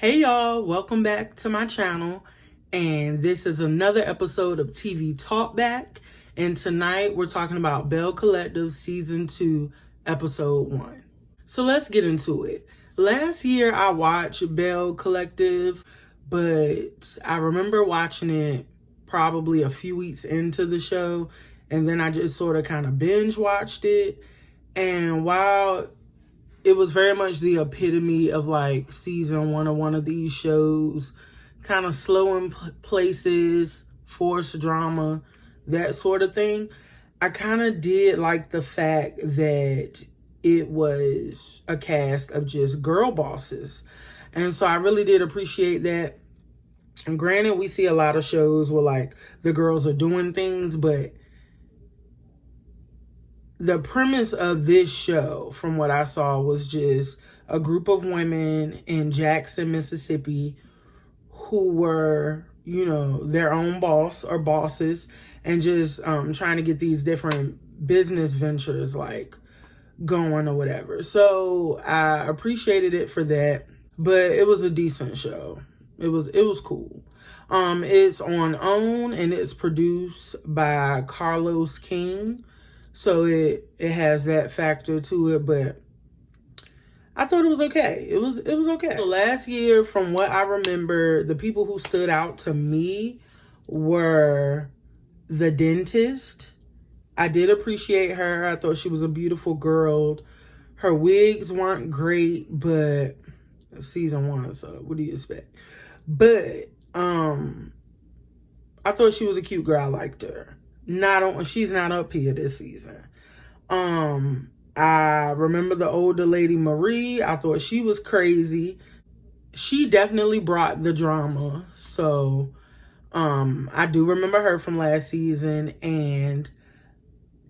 Hey y'all, welcome back to my channel, and this is another episode of TV TalkBack, and tonight we're talking about Belle Collective Season 2, Episode 1. So let's get into it. Last year I watched Belle Collective, but I remember watching it probably a few weeks into the show, and then I just sort of kind of binge watched it, and while it was very much the epitome of like season one of one of these shows, kind of slow in places, forced drama, that sort of thing. I kind of did like the fact that it was a cast of just girl bosses. And so I really did appreciate that. And granted, we see a lot of shows where like the girls are doing things, but the premise of this show, from what I saw, was just a group of women in Jackson, Mississippi, who were, their own boss or bosses, and just trying to get these different business ventures like going or whatever. So I appreciated it for that, but it was a decent show. It was cool. It's on OWN and it's produced by Carlos King. So it has that factor to it, but I thought it was okay. It was okay. So last year, from what I remember, the people who stood out to me were the dentist. I did appreciate her. I thought she was a beautiful girl. Her wigs weren't great, but season one, so what do you expect? But I thought she was a cute girl. I liked her. She's not up here this season. I remember the older lady Marie. I thought she was crazy. She definitely brought the drama. So I do remember her from last season. And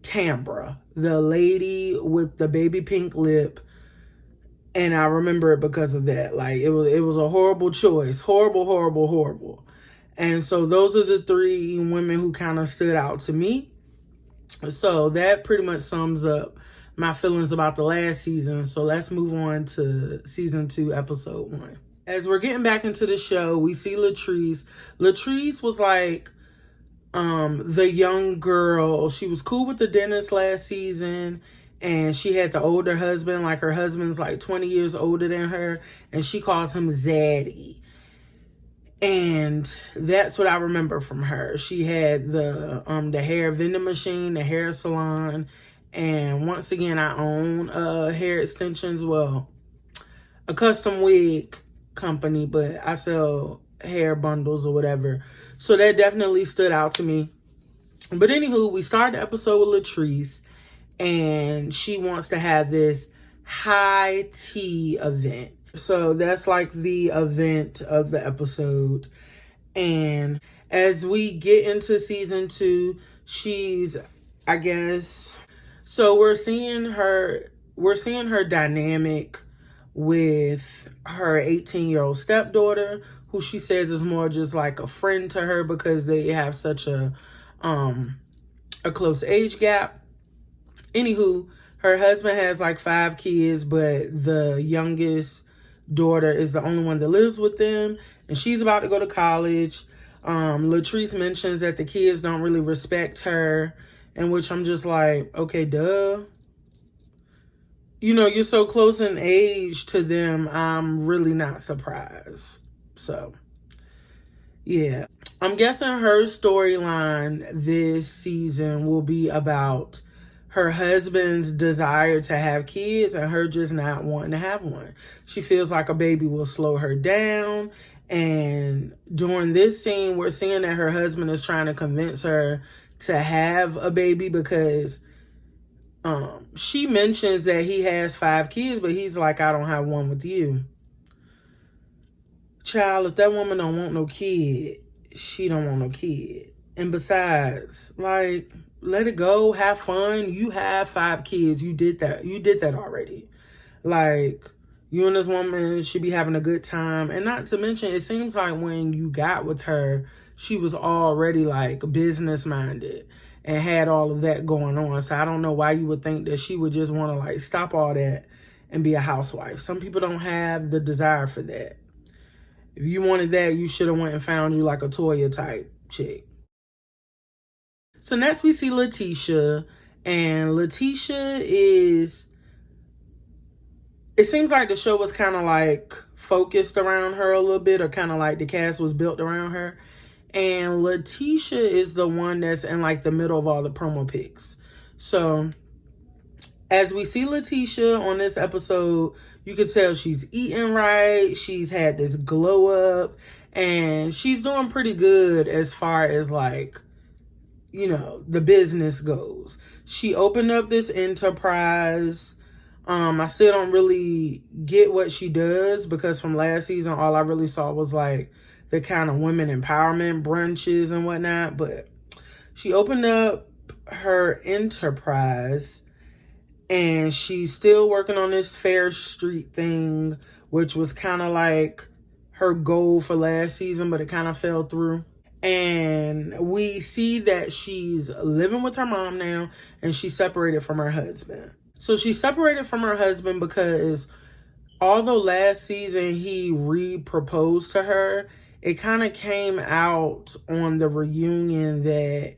Tambra, the lady with the baby pink lip, and I remember it because of that. Like it was a horrible choice. Horrible. And so those are the three women who kind of stood out to me. So that pretty much sums up my feelings about the last season. So let's move on to season 2, episode 1. As we're getting back into the show, we see Latrice. Latrice was like the young girl. She was cool with the dentist last season. And she had the older husband. Like her husband's like 20 years older than her. And she calls him Zaddy. And that's what I remember from her. She had the hair vending machine, the hair salon, and once again, I own hair extensions. Well, a custom wig company, but I sell hair bundles or whatever. So that definitely stood out to me. But anywho, we start the episode with Latrice, and she wants to have this high tea event. So that's like the event of the episode. And as we get into season 2, she's, I guess, so we're seeing her dynamic with her 18-year-old stepdaughter, who she says is more just like a friend to her because they have such a close age gap. Anywho, her husband has like 5 kids, but the youngest daughter is the only one that lives with them, and she's about to go to college. Latrice mentions that the kids don't really respect her, in which I'm just like, okay, duh. You're so close in age to them, I'm really not surprised. So, yeah. I'm guessing her storyline this season will be about her husband's desire to have kids and her just not wanting to have one. She feels like a baby will slow her down. And during this scene, we're seeing that her husband is trying to convince her to have a baby because she mentions that he has 5 kids, but he's like, I don't have one with you. Child, if that woman don't want no kid, she don't want no kid. And besides, like, let it go, have fun. You have 5 kids. You did that already. Like, you and this woman should be having a good time. And not to mention, it seems like when you got with her, she was already like business minded and had all of that going on. So I don't know why you would think that she would just want to like stop all that and be a housewife. Some people don't have the desire for that. If you wanted that, you should have went and found you like a Toya type chick. So next we see Letitia, and Letitia is, it seems like the show was kind of like focused around her a little bit, or kind of like the cast was built around her. And Letitia is the one that's in like the middle of all the promo pics. So as we see Letitia on this episode, you can tell she's eating right. She's had this glow up, and she's doing pretty good as far as like, you know, the business goes. She opened up this enterprise. I still don't really get what she does, because from last season, all I really saw was like the kind of women empowerment brunches and whatnot. But she opened up her enterprise, and she's still working on this Fair Street thing, which was kind of like her goal for last season, but it kind of fell through. And we see that she's living with her mom now, and she's separated from her husband. So she's separated from her husband because although last season he re-proposed to her, it kind of came out on the reunion that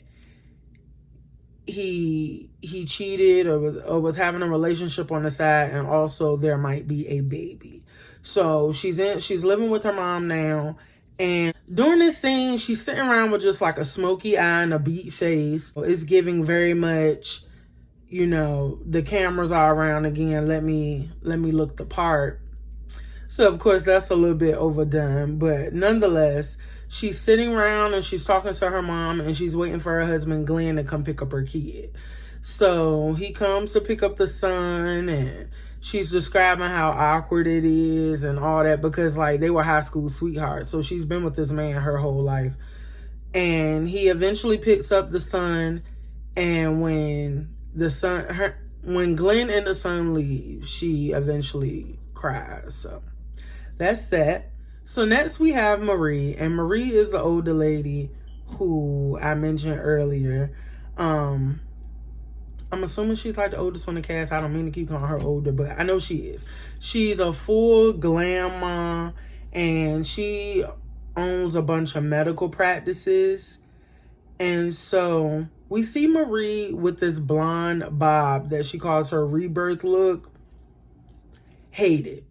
he cheated or was having a relationship on the side, and also there might be a baby. So she's living with her mom now, and during this scene she's sitting around with just like a smoky eye and a beat face. It's giving very much, you know, the cameras are around again, let me look the part. So of course that's a little bit overdone, but nonetheless, she's sitting around and she's talking to her mom, and she's waiting for her husband Glenn to come pick up her kid. So he comes to pick up the son, and she's describing how awkward it is and all that, because like they were high school sweethearts. So she's been with this man her whole life. And he eventually picks up the son, and when Glenn and the son leave, she eventually cries. So that's that. So next we have Marie, and Marie is the older lady who I mentioned earlier. I'm assuming she's like the oldest on the cast. I don't mean to keep calling her older, but I know she is. She's a full glam mom, and she owns a bunch of medical practices. And so we see Marie with this blonde bob that she calls her rebirth look. Hate it,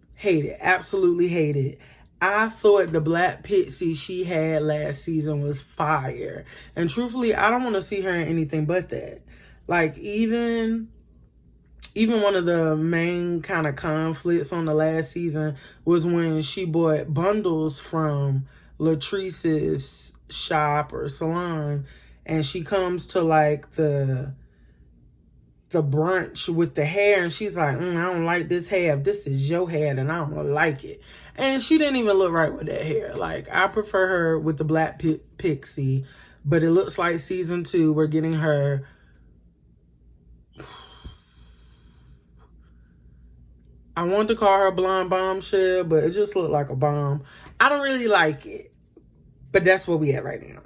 absolutely hate it. I thought the black pixie she had last season was fire. And truthfully, I don't want to see her in anything but that. Like, even one of the main kind of conflicts on the last season was when she bought bundles from Latrice's shop or salon, and she comes to like the brunch with the hair, and she's like, I don't like this hair. This is your hair, and I don't like it. And she didn't even look right with that hair. Like, I prefer her with the black pixie, but it looks like season 2 we're getting her. I want to call her blonde bombshell, but it just looked like a bomb. I don't really like it, but that's where we at right now.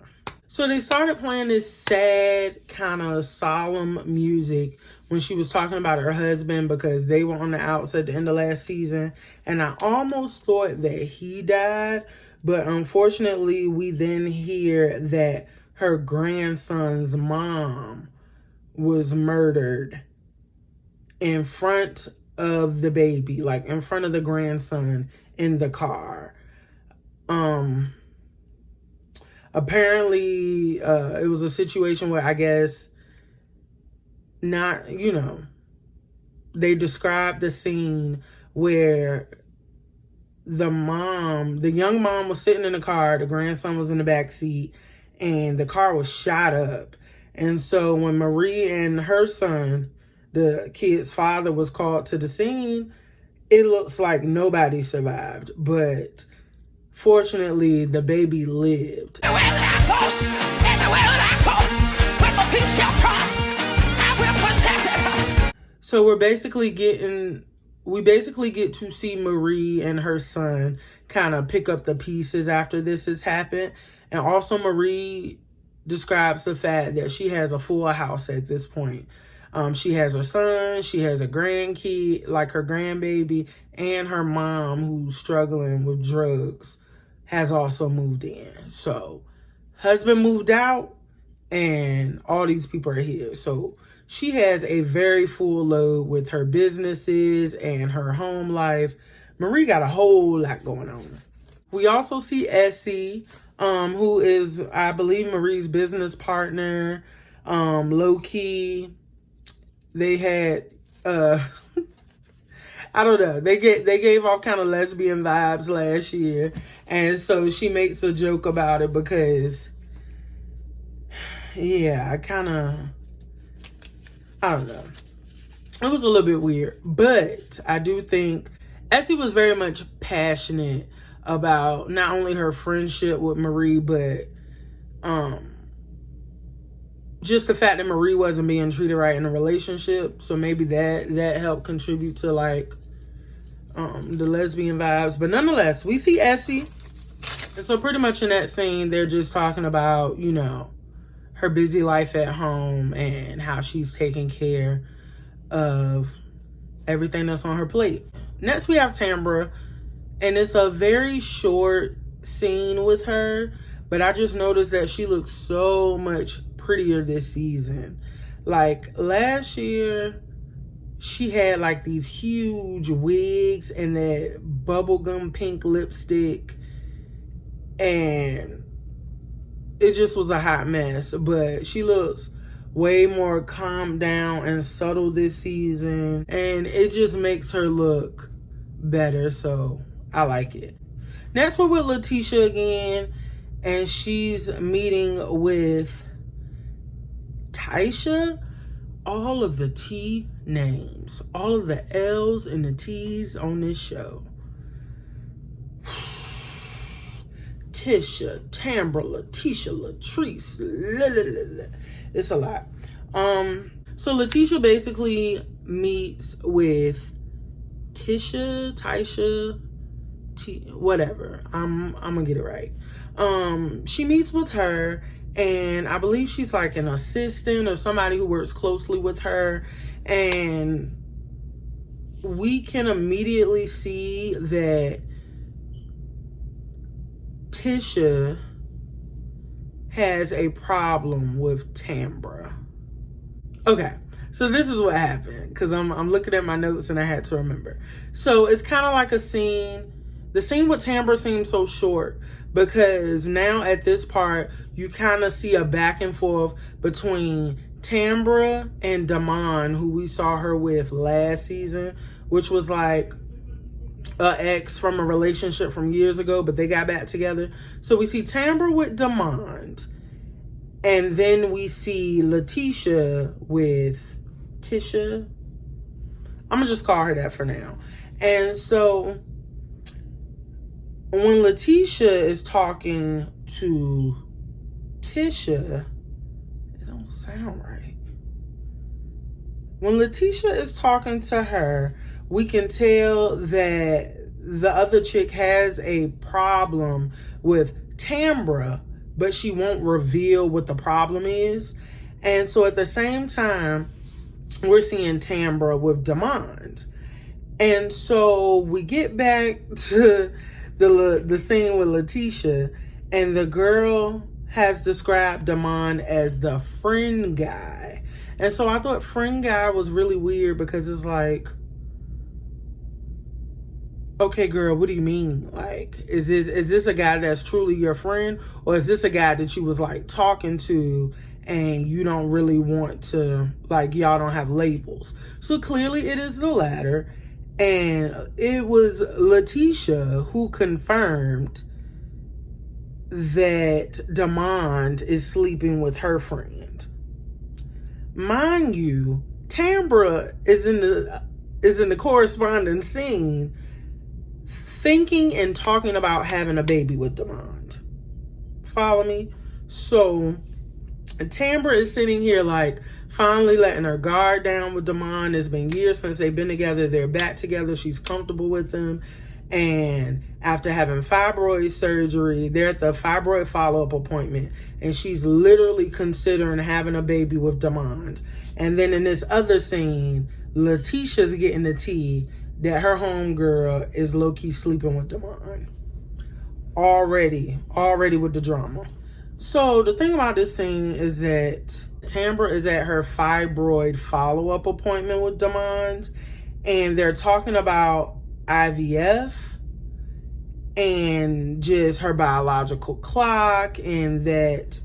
So they started playing this sad, kind of solemn music when she was talking about her husband, because they were on the outs at the end of last season. And I almost thought that he died, but unfortunately we then hear that her grandson's mom was murdered in front of the baby, like in front of the grandson in the car. Apparently, it was a situation where I guess not, you know, they described the scene where the young mom was sitting in the car, the grandson was in the back seat, and the car was shot up. And so when Marie and her son, the kid's father, was called to the scene, it looks like nobody survived, but fortunately, the baby lived. So we basically get to see Marie and her son kind of pick up the pieces after this has happened. And also Marie describes the fact that she has a full house at this point. She has her son, she has a grandkid, like her grandbaby, and her mom, who's struggling with drugs, has also moved in. So husband moved out and all these people are here. So she has a very full load with her businesses and her home life. Marie got a whole lot going on. We also see Essie, who is, I believe, Marie's business partner. Low key, they had, I don't know, they gave off kind of lesbian vibes last year, and so she makes a joke about it because, yeah, I don't know. It was a little bit weird, but I do think Essie was very much passionate about not only her friendship with Marie, but just the fact that Marie wasn't being treated right in a relationship. So maybe that helped contribute to like the lesbian vibes. But nonetheless, we see Essie, and so pretty much in that scene, they're just talking about, you know, her busy life at home and how she's taking care of everything that's on her plate. Next, we have Tambra, and it's a very short scene with her, but I just noticed that she looks so much prettier this season. Like last year, she had like these huge wigs and that bubblegum pink lipstick, and it just was a hot mess. But she looks way more calmed down and subtle this season, and it just makes her look better, so I like it. Next, we're with Letitia again, and she's meeting with Taisha. All of the T names, all of the L's and the T's on this show. Tisha, Tambra, Letitia, Latrice, it's a lot. So Letitia basically meets with Tisha, whatever. I'm gonna get it right. She meets with her, and I believe she's like an assistant or somebody who works closely with her, and we can immediately see that Tisha has a problem with Tambra. Okay, so this is what happened, because I'm looking at my notes and I had to remember. So it's kind of like a scene. The scene with Tambra seems so short because now at this part, you kind of see a back and forth between Tambra and Damon, who we saw her with last season, which was like an ex from a relationship from years ago, but they got back together. So we see Tambra with Damon, and then we see Letitia with Tisha. I'm gonna just call her that for now. And so when Letitia is talking to Tisha, it don't sound right. When Letitia is talking to her, we can tell that the other chick has a problem with Tambra, but she won't reveal what the problem is. And so at the same time, we're seeing Tambra with Damon. And so we get back to the scene with Letitia, and the girl has described Damon as the friend guy. And so I thought friend guy was really weird because it's like, okay, girl, what do you mean? Like, is this a guy that's truly your friend, or is this a guy that you was like talking to and you don't really want to, like, y'all don't have labels? So clearly it is the latter. And it was Letitia who confirmed that Damon is sleeping with her friend. Mind you, Tambra is in the corresponding scene thinking and talking about having a baby with Damon. Follow me? So Tambra is sitting here like finally letting her guard down with Damon. It's been years since they've been together. They're back together. She's comfortable with him. And after having fibroid surgery, they're at the fibroid follow-up appointment, and she's literally considering having a baby with Damon. And then in this other scene, Letitia's getting the tea that her homegirl is low-key sleeping with Damon. already with the drama. So the thing about this scene is that Tambra is at her fibroid follow-up appointment with Damond, and they're talking about IVF and just her biological clock, and that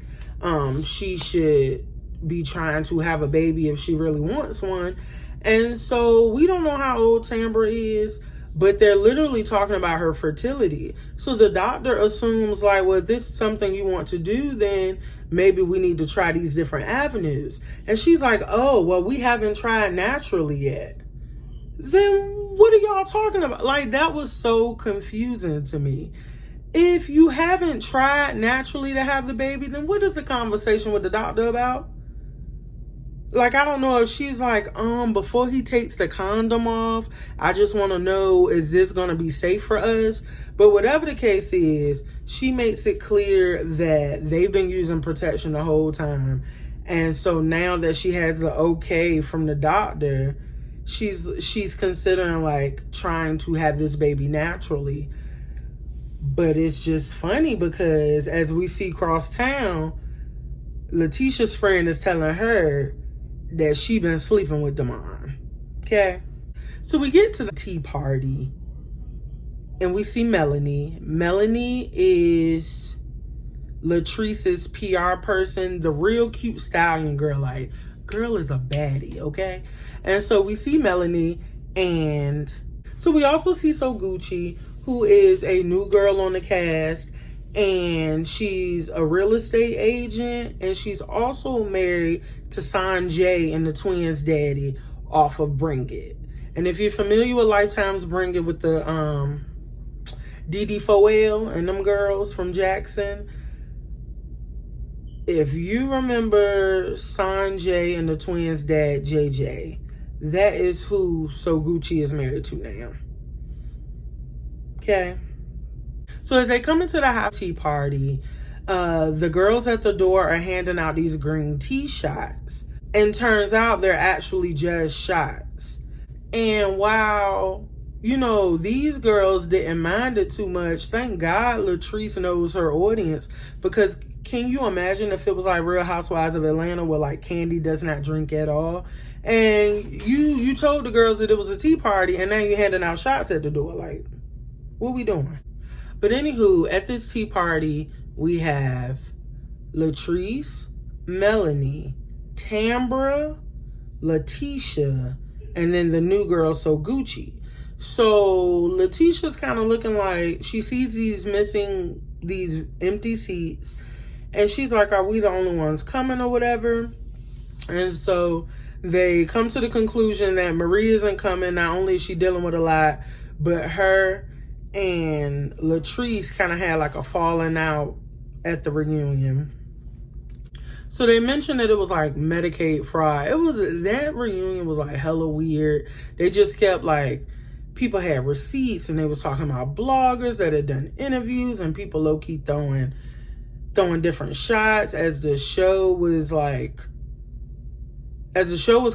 she should be trying to have a baby if she really wants one. And so we don't know how old Tambra is, but they're literally talking about her fertility. So the doctor assumes, like, well, if this is something you want to do, then maybe we need to try these different avenues. And she's like, oh, well, we haven't tried naturally yet. Then what are y'all talking about? Like, that was so confusing to me. If you haven't tried naturally to have the baby, then what is the conversation with the doctor about? Like, I don't know if she's like, before he takes the condom off, I just want to know, is this going to be safe for us? But whatever the case is, she makes it clear that they've been using protection the whole time. And so now that she has the okay from the doctor, she's considering, like, trying to have this baby naturally. But it's just funny because as we see cross town, Letitia's friend is telling her that she been sleeping with Damond. Okay? So we get to the tea party and we see Melanie. Melanie is Latrice's PR person, the real cute stallion girl. Like, girl is a baddie, okay? And so we see Melanie, and so we also see So Gucci, who is a new girl on the cast, and she's a real estate agent, and she's also married to Sanjay and the twins' daddy off of Bring It. And if you're familiar with Lifetime's Bring It with the Didi Foel and them girls from Jackson, if you remember Sanjay and the twins' dad, JJ, that is who So Gucci is married to now. Okay? So as they come into the hot tea party, the girls at the door are handing out these green tea shots. And turns out they're actually just shots. And while, you know, these girls didn't mind it too much, thank God Latrice knows her audience. Because can you imagine if it was like Real Housewives of Atlanta where, like, Candy does not drink at all? And you told the girls that it was a tea party, and now you're handing out shots at the door. Like, what we doing? But anywho, at this tea party, we have Latrice, Melanie, Tambra, Letitia, and then the new girl, So Gucci. So Letitia's kind of looking like she sees these empty seats, and she's like, are we the only ones coming or whatever? And so they come to the conclusion that Marie isn't coming. Not only is she dealing with a lot, but her and Latrice kind of had like a falling out at the reunion. So they mentioned that it was like Medicaid fraud. That reunion was like hella weird. They just kept like, people had receipts and they was talking about bloggers that had done interviews and people low-key throwing different shots as the show was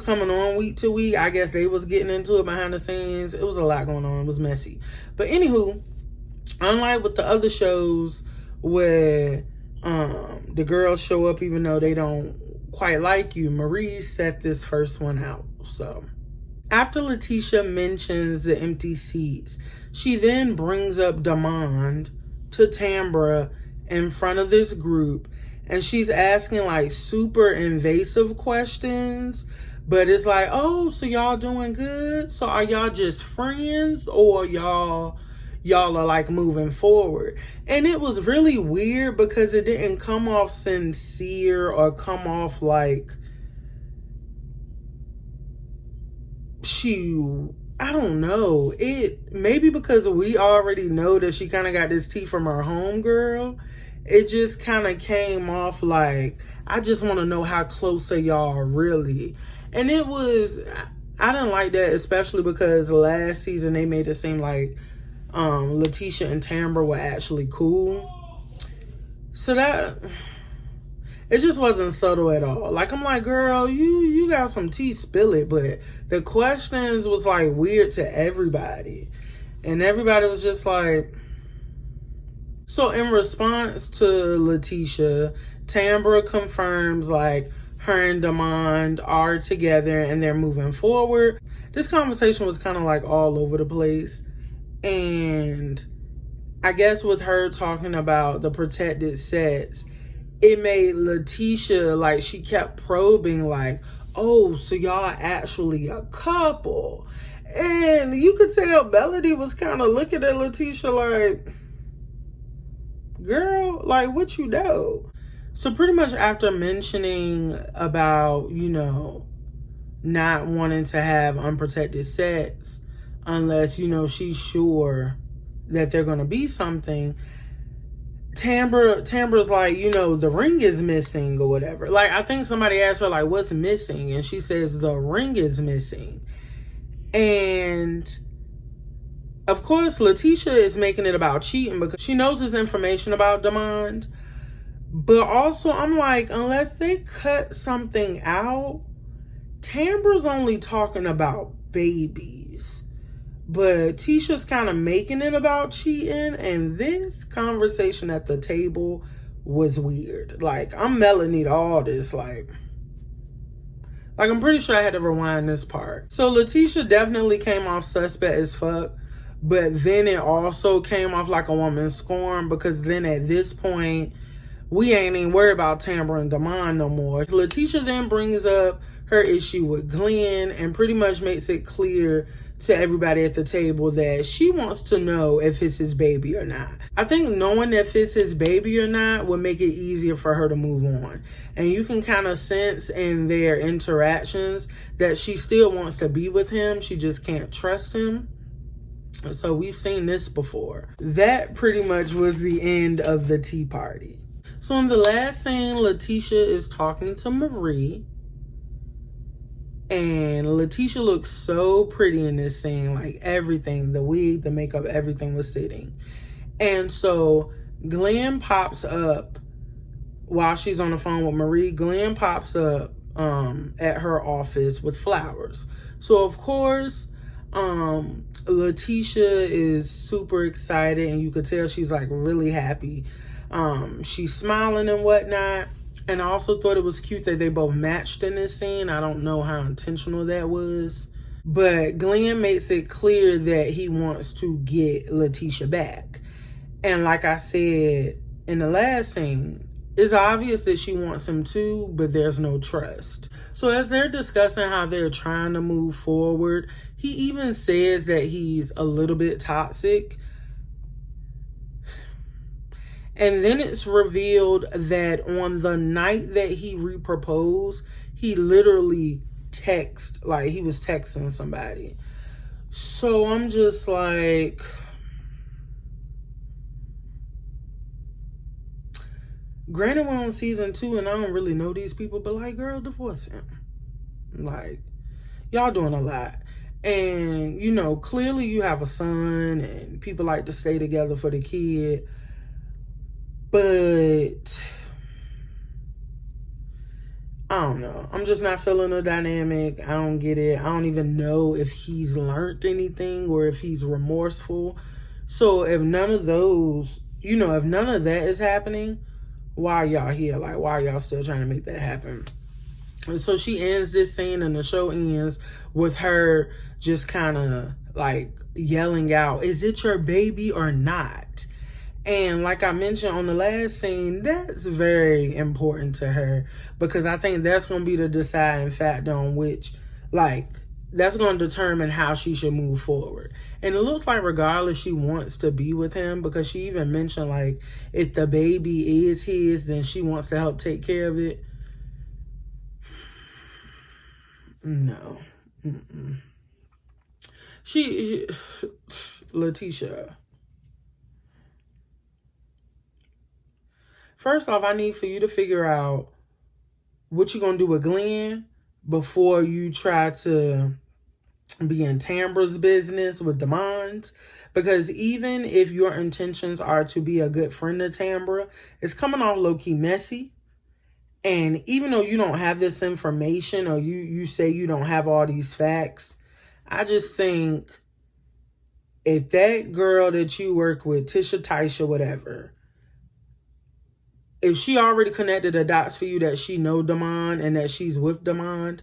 coming on week to week. I guess they was getting into it behind the scenes. It was a lot going on. It was messy. But anywho, unlike with the other shows where the girls show up even though they don't quite like you, Marie set this first one out. So after Letitia mentions the empty seats, she then brings up Damond to Tambra in front of this group, and she's asking like super invasive questions, but it's like, oh, so y'all doing good? So are y'all just friends, or y'all are like moving forward? And it was really weird because it didn't come off sincere or come off like I don't know. Maybe because we already know that she kind of got this tea from her homegirl, it just kind of came off like, I just want to know how close are y'all really. And I didn't like that, especially because last season they made it seem like Letitia and Tambra were actually cool. So that, it just wasn't subtle at all. Like, I'm like, girl, you got some tea, spill it. But the questions was like weird to everybody. And everybody was just like, So in response to Letitia, Tambra confirms like her and Demond are together and they're moving forward. This conversation was kind of like all over the place. And I guess with her talking about the protected sets, it made Letitia, like, she kept probing, like, oh, so y'all actually a couple. And you could tell Melody was kind of looking at Letitia like, girl, like, what you know? So pretty much after mentioning about, not wanting to have unprotected sex unless, she's sure that they're going to be something, Tambra's like, the ring is missing or whatever. Like, I think somebody asked her, like, what's missing? And she says, the ring is missing. And of course, Letitia is making it about cheating because she knows this information about Demond. But also, I'm like, unless they cut something out, Tambra's only talking about babies. But Tisha's kind of making it about cheating. And this conversation at the table was weird. Like, I'm Melanie to all this. Like, I'm pretty sure I had to rewind this part. So Letitia definitely came off suspect as fuck. But then it also came off like a woman scorned, because then at this point, we ain't even worried about Tambra and Demond no more. Letitia then brings up her issue with Glenn and pretty much makes it clear to everybody at the table that she wants to know if it's his baby or not. I think knowing if it's his baby or not would make it easier for her to move on. And you can kind of sense in their interactions that she still wants to be with him. She just can't trust him. So we've seen this before. That pretty much was the end of the tea party. So in the last scene, Letitia is talking to Marie. And Letitia looks so pretty in this scene. Like, everything, the wig, the makeup, everything was sitting. And so Glenn pops up while she's on the phone with Marie. Glenn pops up at her office with flowers. So of course, Letitia is super excited, and you could tell she's like really happy. She's smiling and whatnot. And I also thought it was cute that they both matched in this scene. I don't know how intentional that was. But Glenn makes it clear that he wants to get Letitia back. And like I said in the last scene, it's obvious that she wants him too, but there's no trust. So as they're discussing how they're trying to move forward, he even says that he's a little bit toxic. And then it's revealed that on the night that he reproposed, he literally he was texting somebody. So I'm just like, granted we're on season 2 and I don't really know these people, but like, girl, divorce him. Like, y'all doing a lot. And, clearly you have a son and people like to stay together for the kid. But I don't know. I'm just not feeling the dynamic. I don't get it. I don't even know if he's learned anything or if he's remorseful. So if none of those, if none of that is happening, why are y'all here? Like, why are y'all still trying to make that happen? And so she ends this scene and the show ends with her just kind of like yelling out, is it your baby or not? And like I mentioned on the last scene, that's very important to her, because I think that's going to be the deciding factor on which, that's going to determine how she should move forward. And it looks like regardless, she wants to be with him, because she even mentioned, if the baby is his, then she wants to help take care of it. No. Mm-mm. Letitia. First off, I need for you to figure out what you're going to do with Glenn before you try to be in Tambra's business with Demond. Because even if your intentions are to be a good friend to Tambra, it's coming off low-key messy. And even though you don't have this information, or you say you don't have all these facts, I just think if that girl that you work with, Tisha, Taisha, whatever, if she already connected the dots for you that she know Damon and that she's with Damon,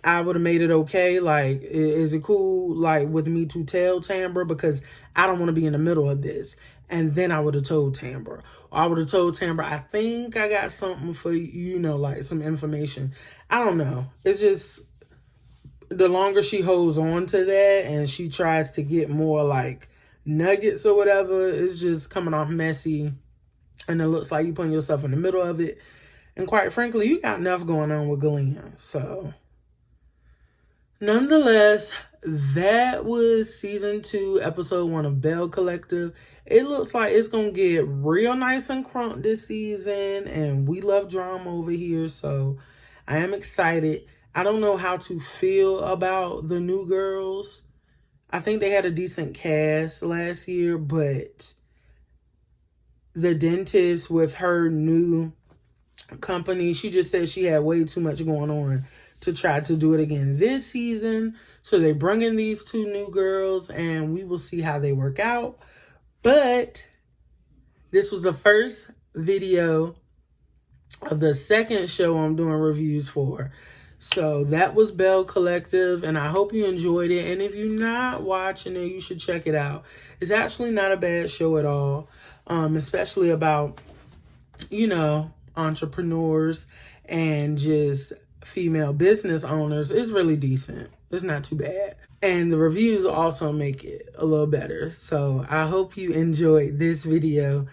I would have made it okay. Like, is it cool, like, with me to tell Tambra? Because I don't want to be in the middle of this. And then I would have told Tambra. Or I would have told Tambra, I think I got something for you, like some information. I don't know. It's just, the longer she holds on to that and she tries to get more, like, nuggets or whatever, it's just coming off messy. And it looks like you putting yourself in the middle of it. And quite frankly, you got enough going on with Glenn. So, nonetheless, that was season 2, episode 1 of Belle Collective. It looks like it's going to get real nice and crunk this season. And we love drama over here. So, I am excited. I don't know how to feel about the new girls. I think they had a decent cast last year, but the dentist with her new company, she just said she had way too much going on to try to do it again this season. So they bring in these 2 new girls and we will see how they work out. But this was the first video of the second show I'm doing reviews for. So that was Belle Collective, and I hope you enjoyed it. And if you're not watching it, you should check it out. It's actually not a bad show at all, especially about, entrepreneurs and just female business owners. It's really decent. It's not too bad. And the reviews also make it a little better. So I hope you enjoyed this video.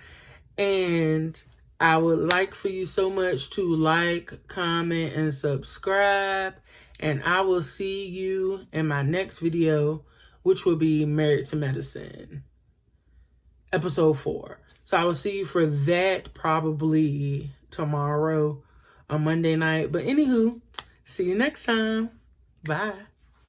And I would like for you so much to like, comment, and subscribe. And I will see you in my next video, which will be Married to Medicine, episode 4. So I will see you for that probably tomorrow on Monday night. But anywho, see you next time. Bye.